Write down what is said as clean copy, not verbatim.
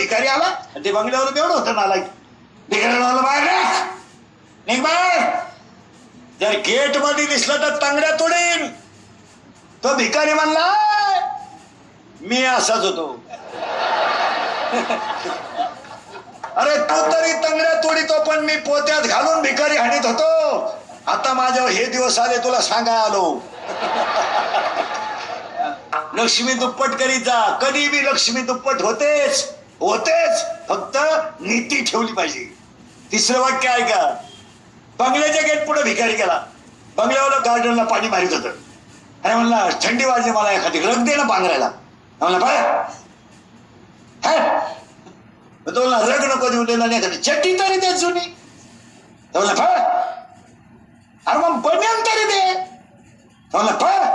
भिकारी आला आणि ते बंगल्यावर एवढं होतं मला भिकाऱ्याला बाहेर निघ बाहेर. जर गेट मध्ये दिसलं तर तांगड्या तोडीन. तो भिकारी म्हणला मी असाच होतो. अरे तू तरी तंगड्या तोडीतो पण मी पोत्यात घालून भिकारी हाणीत होतो. आता माझ्यावर हे दिवस आले तुला सांगाय आलो. लक्ष्मी दुप्पट करीत जा. कधी बी लक्ष्मी दुप्पट होतेच होतेच. फक्त नीती ठेवली पाहिजे. तिसरं वाक्य ऐका. बंगल्याच्या गेट पुढे भिकारी गेला. बंगल्यावर गार्डनला पाणी मारित होतं. अरे म्हणला थंडी वाजली मला एखादी रग दे ना पांघरायला. म्हणला बरं तो म्हणला रग नको देऊ दिला नाही एखादी चट्टी तरी दे जुनी. म्हणला फळ अरे मग बनियान तरी दे. म्हणला फळ